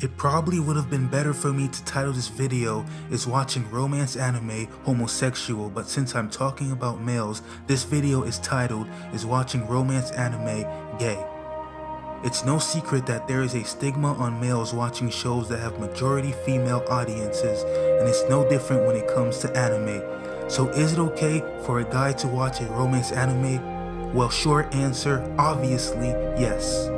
It probably would have been better for me to title this video "Is Watching Romance Anime Homosexual?" But since I'm talking about males, this video is titled "Is Watching Romance Anime Gay?" It's no secret that there is a stigma on males watching shows that have majority female audiences, and it's no different when it comes to anime. So is it okay for a guy to watch a romance anime? Well, short answer, obviously yes.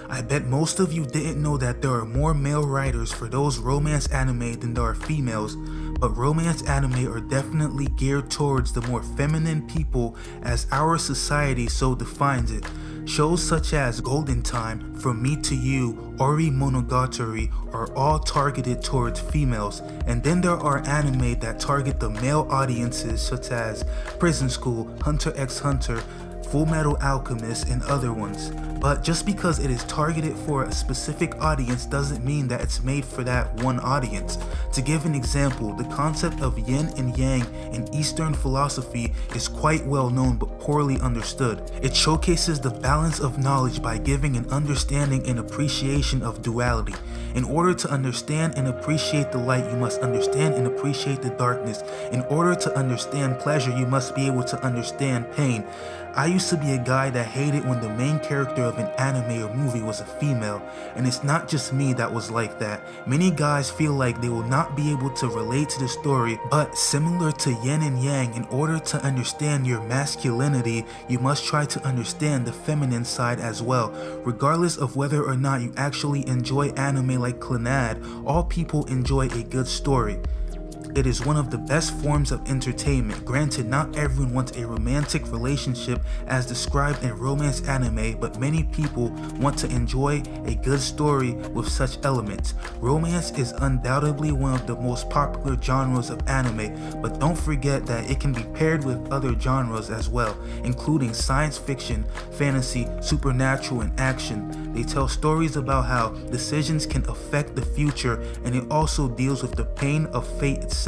I bet most of you didn't know that there are more male writers for those romance anime than there are females, but romance anime are definitely geared towards the more feminine people as our society so defines it. Shows such as Golden Time, From Me to You, Ori Monogatari are all targeted towards females, and then there are anime that target the male audiences such as Prison School, Hunter x Hunter, Full Metal Alchemist, and other ones. But just because it is targeted for a specific audience doesn't mean that it's made for that one audience. To give an example, the concept of yin and yang in Eastern philosophy is quite well known but poorly understood. It showcases the balance of knowledge by giving an understanding and appreciation of duality. In order to understand and appreciate the light, you must understand and appreciate the darkness. In order to understand pleasure, you must be able to understand pain. I used to be a guy that hated when the main character of an anime or movie was a female, and it's not just me that was like that. Many guys feel like they will not be able to relate to the story, but similar to yin and yang, in order to understand your masculinity, you must try to understand the feminine side as well. Regardless of whether or not you actually enjoy anime like Clannad, all people enjoy a good story. It is one of the best forms of entertainment. Granted, not everyone wants a romantic relationship as described in romance anime, but many people want to enjoy a good story with such elements. Romance is undoubtedly one of the most popular genres of anime, but don't forget that it can be paired with other genres as well, including science fiction, fantasy, supernatural, and action. They tell stories about how decisions can affect the future, and it also deals with the pain of fate itself.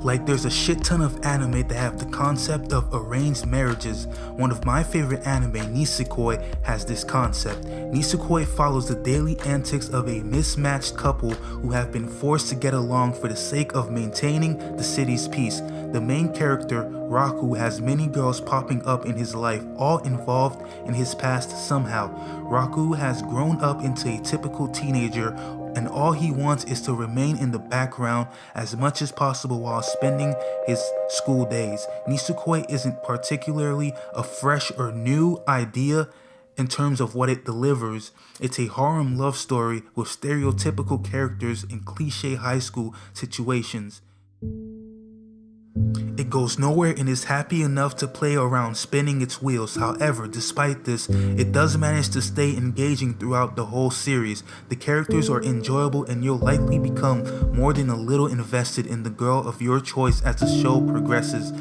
Like, there's a shit ton of anime that have the concept of arranged marriages. One of my favorite anime, Nisekoi, has this concept. Nisekoi follows the daily antics of a mismatched couple who have been forced to get along for the sake of maintaining the city's peace. The main character, Raku, has many girls popping up in his life, all involved in his past somehow. Raku has grown up into a typical teenager, and all he wants is to remain in the background as much as possible while spending his school days. Nisekoi isn't particularly a fresh or new idea in terms of what it delivers. It's a harem love story with stereotypical characters in cliche high school situations. It goes nowhere and is happy enough to play around spinning its wheels. However, despite this, it does manage to stay engaging throughout the whole series. The characters are enjoyable and you'll likely become more than a little invested in the girl of your choice as the show progresses.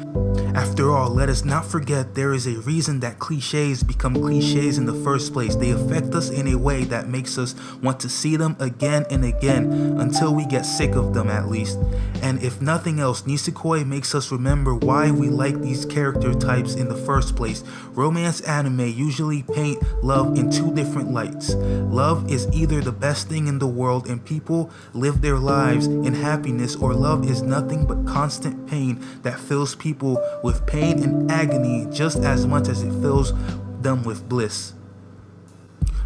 After all, let us not forget there is a reason that cliches become cliches in the first place. They affect us in a way that makes us want to see them again and again until we get sick of them at least. And if nothing else, Nisekoi makes us remember why we like these character types in the first place. Romance anime usually paint love in two different lights. Love is either the best thing in the world and people live their lives in happiness, or love is nothing but constant pain that fills people with pain and agony just as much as it fills them with bliss.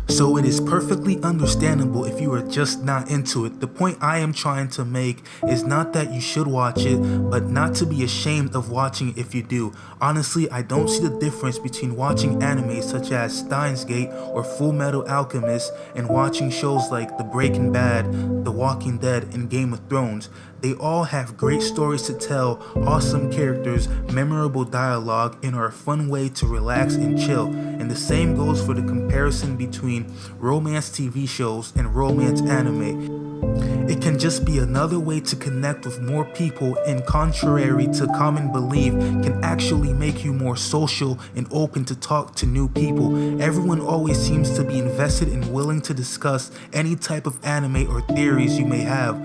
So it is perfectly understandable if you are just not into it. The point I am trying to make is not that you should watch it, but not to be ashamed of watching it if you do. Honestly, I don't see the difference between watching anime such as Steins Gate or Full Metal Alchemist and watching shows like The Breaking Bad, The Walking Dead, and Game of Thrones. They all have great stories to tell, awesome characters, memorable dialogue, and are a fun way to relax and chill. And the same goes for the comparison between romance TV shows and romance anime. It can just be another way to connect with more people, and contrary to common belief, can actually make you more social and open to talk to new people. Everyone always seems to be invested and willing to discuss any type of anime or theories you may have.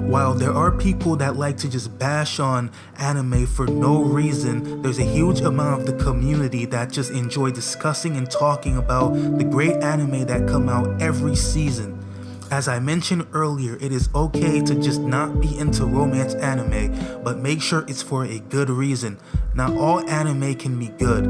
While there are people that like to just bash on anime for no reason, there's a huge amount of the community that just enjoy discussing and talking about the great anime that come out every season. As I mentioned earlier, it is okay to just not be into romance anime, but make sure it's for a good reason. Not all anime can be good.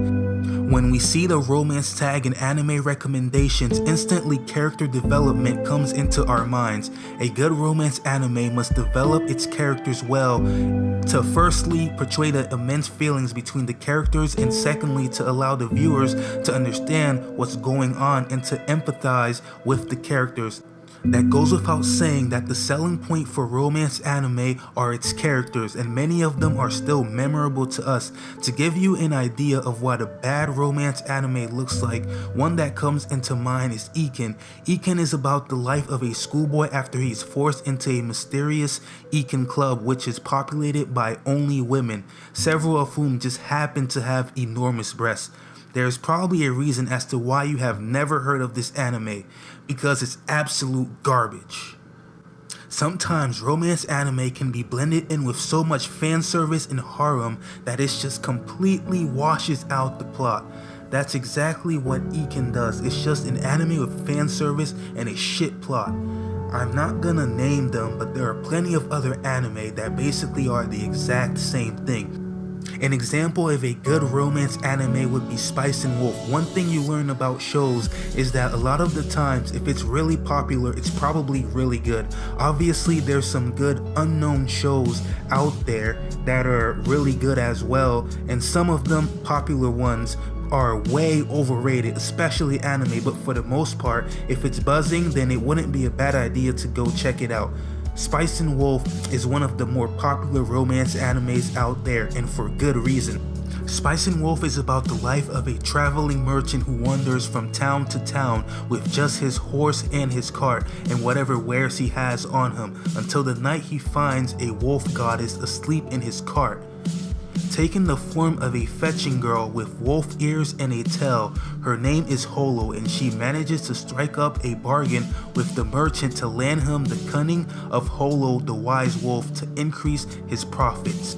When we see the romance tag in anime recommendations, instantly character development comes into our minds. A good romance anime must develop its characters well to firstly portray the immense feelings between the characters, and secondly to allow the viewers to understand what's going on and to empathize with the characters. That goes without saying that the selling point for romance anime are its characters, and many of them are still memorable to us. To give you an idea of what a bad romance anime looks like, one that comes into mind is Iken. Iken is about the life of a schoolboy after he is forced into a mysterious Iken club which is populated by only women, several of whom just happen to have enormous breasts. There's probably a reason as to why you have never heard of this anime, because it's absolute garbage. Sometimes romance anime can be blended in with so much fan service and harem that it just completely washes out the plot. That's exactly what Iken does. It's just an anime with fan service and a shit plot. I'm not gonna name them, but there are plenty of other anime that basically are the exact same thing. An example of a good romance anime would be Spice and Wolf. One thing you learn about shows is that a lot of the times, if it's really popular, it's probably really good. Obviously, there's some good unknown shows out there that are really good as well, and some of them, popular ones, are way overrated, especially anime, but for the most part, if it's buzzing, then it wouldn't be a bad idea to go check it out. Spice and Wolf is one of the more popular romance animes out there, and for good reason. Spice and Wolf is about the life of a traveling merchant who wanders from town to town with just his horse and his cart and whatever wares he has on him, until the night he finds a wolf goddess asleep in his cart. Taking the form of a fetching girl with wolf ears and a tail, her name is Holo, and she manages to strike up a bargain with the merchant to land him the cunning of Holo the wise wolf to increase his profits.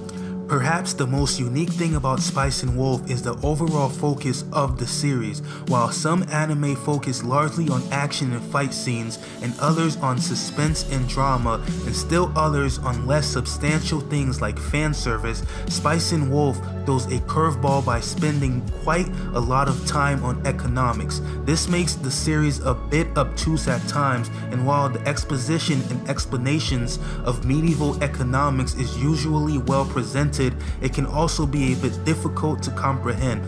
Perhaps the most unique thing about Spice and Wolf is the overall focus of the series. While some anime focus largely on action and fight scenes, and others on suspense and drama, and still others on less substantial things like fan service, Spice and Wolf throws a curveball by spending quite a lot of time on economics. This makes the series a bit obtuse at times, and while the exposition and explanations of medieval economics is usually well presented, it can also be a bit difficult to comprehend.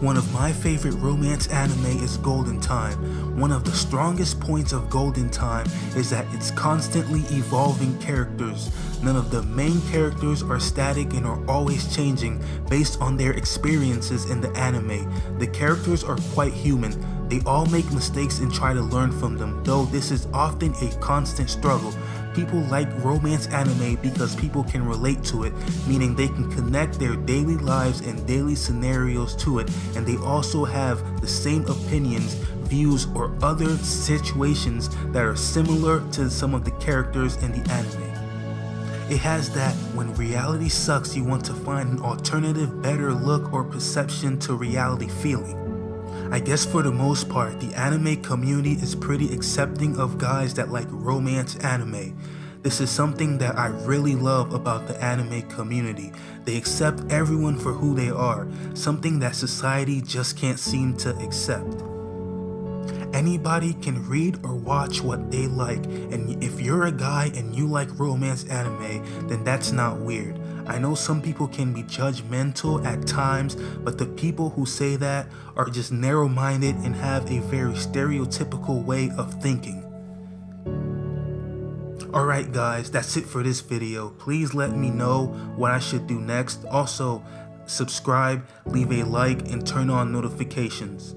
One of my favorite romance anime is Golden Time. One of the strongest points of Golden Time is that it's constantly evolving characters. None of the main characters are static and are always changing based on their experiences in the anime. The characters are quite human. They all make mistakes and try to learn from them, though this is often a constant struggle. People like romance anime because people can relate to it, meaning they can connect their daily lives and daily scenarios to it, and they also have the same opinions, views, or other situations that are similar to some of the characters in the anime. It has that when reality sucks, you want to find an alternative, better look or perception to reality feeling. I guess for the most part, the anime community is pretty accepting of guys that like romance anime. This is something that I really love about the anime community. They accept everyone for who they are, something that society just can't seem to accept. Anybody can read or watch what they like, and if you're a guy and you like romance anime, then that's not weird. I know some people can be judgmental at times, but the people who say that are just narrow-minded and have a very stereotypical way of thinking. Alright guys, that's it for this video. Please let me know what I should do next. Also, subscribe, leave a like, and turn on notifications.